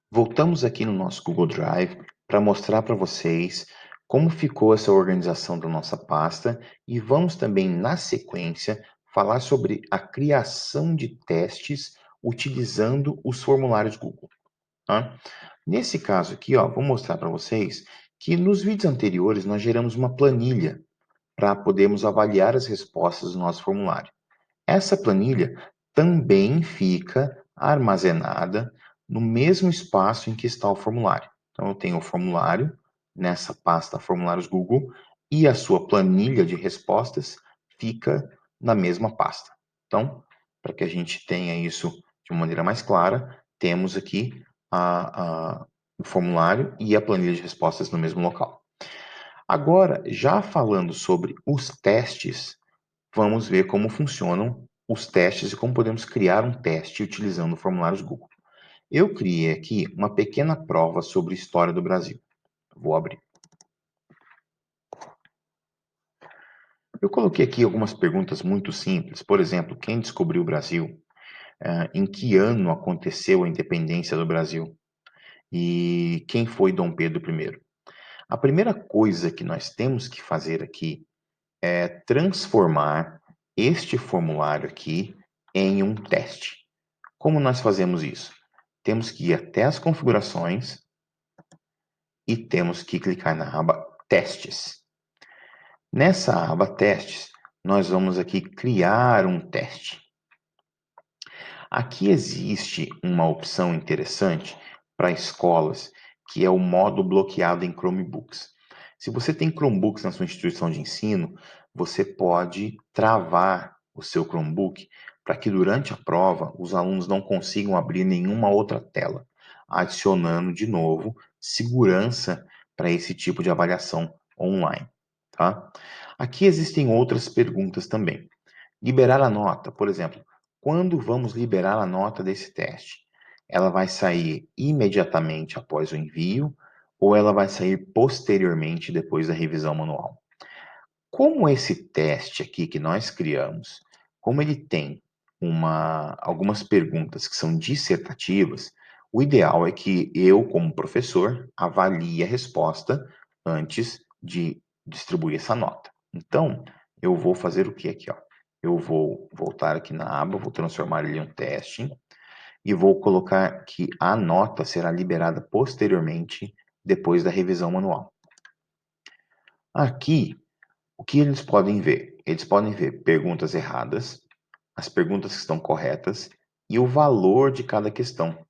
Voltamos aqui no nosso Google Drive para mostrar para vocês como ficou essa organização da nossa pasta e vamos também, na sequência, falar sobre a criação de testes utilizando os formulários Google. Tá? Nesse caso aqui, ó, vou mostrar para vocês que nos vídeos anteriores nós geramos uma planilha para podermos avaliar as respostas do nosso formulário. Essa planilha também fica armazenada no mesmo espaço em que está o formulário. Então, eu tenho o formulário nessa pasta Formulários Google e a sua planilha de respostas fica na mesma pasta. Então, para que a gente tenha isso de uma maneira mais clara, temos aqui o formulário e a planilha de respostas no mesmo local. Agora, já falando sobre os testes, vamos ver como funcionam os testes e como podemos criar um teste utilizando formulários Google. Eu criei aqui uma pequena prova sobre história do Brasil. Vou abrir. Eu coloquei aqui algumas perguntas muito simples. Por exemplo, quem descobriu o Brasil? Em que ano aconteceu a independência do Brasil? E quem foi Dom Pedro I? A primeira coisa que nós temos que fazer aqui é transformar este formulário aqui em um teste. Como nós fazemos isso? Temos que ir até as configurações e temos que clicar na aba Testes. Nessa aba Testes, nós vamos aqui criar um teste. Aqui existe uma opção interessante para escolas, que é o modo bloqueado em Chromebooks. Se você tem Chromebooks na sua instituição de ensino, você pode travar o seu Chromebook para que durante a prova os alunos não consigam abrir nenhuma outra tela, adicionando de novo segurança para esse tipo de avaliação online, tá? Aqui existem outras perguntas também. Liberar a nota, por exemplo, quando vamos liberar a nota desse teste? Ela vai sair imediatamente após o envio ou ela vai sair posteriormente depois da revisão manual? Como esse teste aqui que nós criamos, como ele tem algumas perguntas que são dissertativas, o ideal é que eu, como professor, avalie a resposta antes de distribuir essa nota. Então, eu vou fazer o que aqui, ó? Eu vou voltar aqui na aba, vou transformar ele em um teste e vou colocar que a nota será liberada posteriormente depois da revisão manual. Aqui, o que eles podem ver? Eles podem ver perguntas erradas, as perguntas que estão corretas e o valor de cada questão.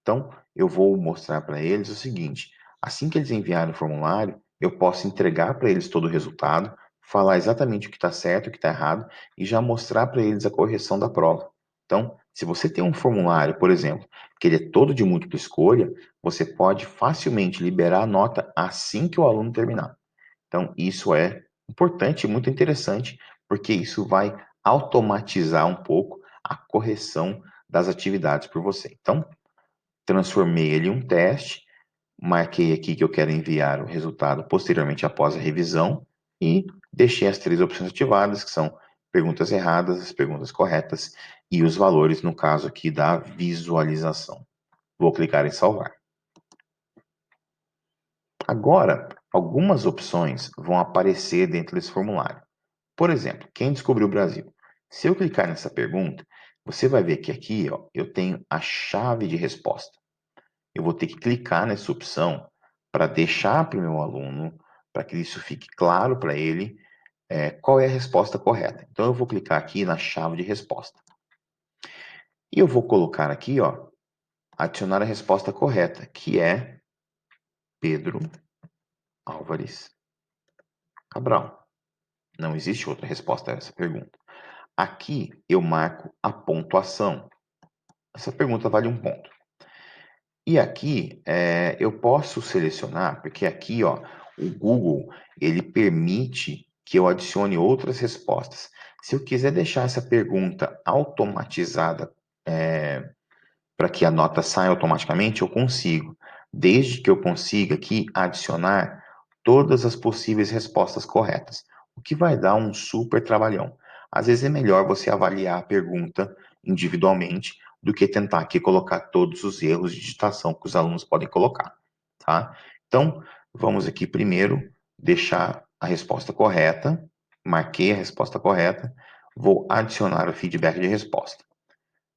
Então, eu vou mostrar para eles o seguinte: assim que eles enviarem o formulário, eu posso entregar para eles todo o resultado, falar exatamente o que está certo, o que está errado e já mostrar para eles a correção da prova. Então, se você tem um formulário, por exemplo, que ele é todo de múltipla escolha, você pode facilmente liberar a nota assim que o aluno terminar. Então, isso é importante e muito interessante, porque isso vai automatizar um pouco a correção das atividades por você. Então, transformei ele em um teste, marquei aqui que eu quero enviar o resultado posteriormente após a revisão e deixei as três opções ativadas, que são perguntas erradas, as perguntas corretas e os valores, no caso aqui da visualização. Vou clicar em salvar. Agora, algumas opções vão aparecer dentro desse formulário. Por exemplo, quem descobriu o Brasil? Se eu clicar nessa pergunta, você vai ver que aqui ó, eu tenho a chave de resposta. Eu vou ter que clicar nessa opção para deixar para o meu aluno, para que isso fique claro para ele, qual é a resposta correta. Então, eu vou clicar aqui na chave de resposta. E eu vou colocar aqui, ó, adicionar a resposta correta, que é Pedro Álvares Cabral. Não existe outra resposta a essa pergunta. Aqui eu marco a pontuação. Essa pergunta vale 1 ponto. E aqui eu posso selecionar, porque aqui ó, o Google ele permite que eu adicione outras respostas. Se eu quiser deixar essa pergunta automatizada para que a nota saia automaticamente, eu consigo, desde que eu consiga aqui adicionar todas as possíveis respostas corretas, o que vai dar um super trabalhão. Às vezes é melhor você avaliar a pergunta individualmente, do que tentar aqui colocar todos os erros de digitação que os alunos podem colocar, tá? Então, vamos aqui primeiro deixar a resposta correta, marquei a resposta correta, vou adicionar o feedback de resposta.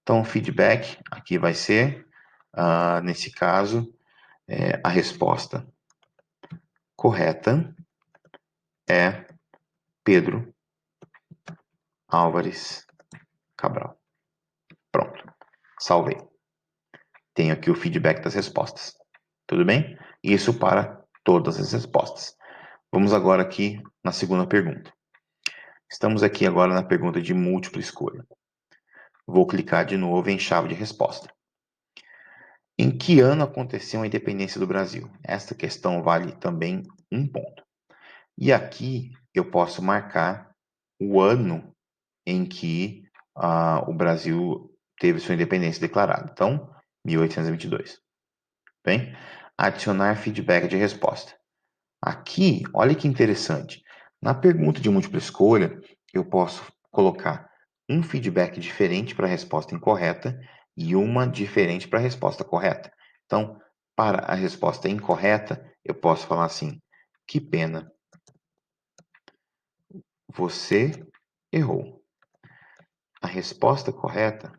Então, o feedback aqui vai ser, nesse caso, a resposta correta é Pedro Álvares Cabral. Pronto, salvei. Tenho aqui o feedback das respostas. Tudo bem? Isso para todas as respostas. Vamos agora aqui na segunda pergunta. Estamos aqui agora na pergunta de múltipla escolha. Vou clicar de novo em chave de resposta. Em que ano aconteceu a independência do Brasil? Esta questão vale também 1 ponto. E aqui eu posso marcar o ano em que o Brasil teve sua independência declarada. Então, 1822. Bem, adicionar feedback de resposta. Aqui, olha que interessante. Na pergunta de múltipla escolha, eu posso colocar um feedback diferente para a resposta incorreta e uma diferente para a resposta correta. Então, para a resposta incorreta, eu posso falar assim: que pena, você errou. A resposta correta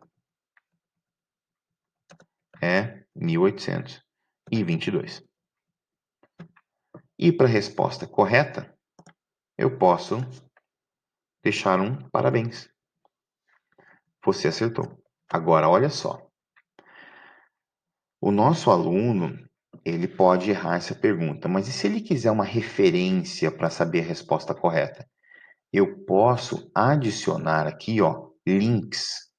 é 1822. E para a resposta correta, eu posso deixar um parabéns. Você acertou. Agora, olha só. O nosso aluno, ele pode errar essa pergunta, mas e se ele quiser uma referência para saber a resposta correta? Eu posso adicionar aqui, ó, links.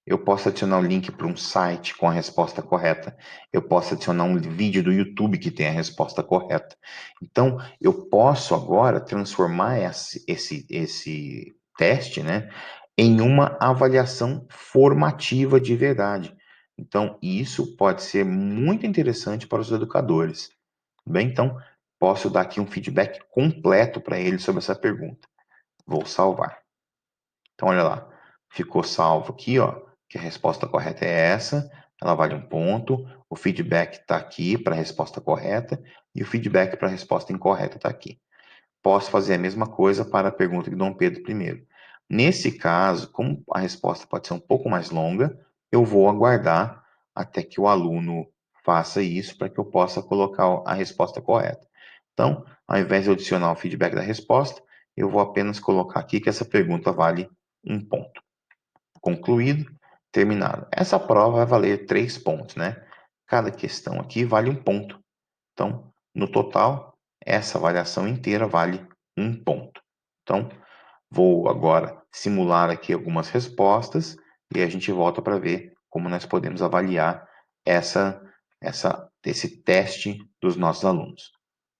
Eu posso adicionar um link para um site com a resposta correta. Eu posso adicionar um vídeo do YouTube que tem a resposta correta. Então, eu posso agora transformar esse teste, né, em uma avaliação formativa de verdade. Então, isso pode ser muito interessante para os educadores. Bem, então, posso dar aqui um feedback completo para eles sobre essa pergunta. Vou salvar. Então, olha lá, ficou salvo aqui, ó, que a resposta correta é essa, ela vale 1 ponto, o feedback está aqui para a resposta correta e o feedback para a resposta incorreta está aqui. Posso fazer a mesma coisa para a pergunta de Dom Pedro I. Nesse caso, como a resposta pode ser um pouco mais longa, eu vou aguardar até que o aluno faça isso para que eu possa colocar a resposta correta. Então, ao invés de eu adicionar o feedback da resposta, eu vou apenas colocar aqui que essa pergunta vale 1 ponto. Concluído, terminado. Essa prova vai valer 3 pontos, né? Cada questão aqui vale 1 ponto. Então, no total, essa avaliação inteira vale 1 ponto. Então, vou agora simular aqui algumas respostas e a gente volta para ver como nós podemos avaliar esse teste dos nossos alunos.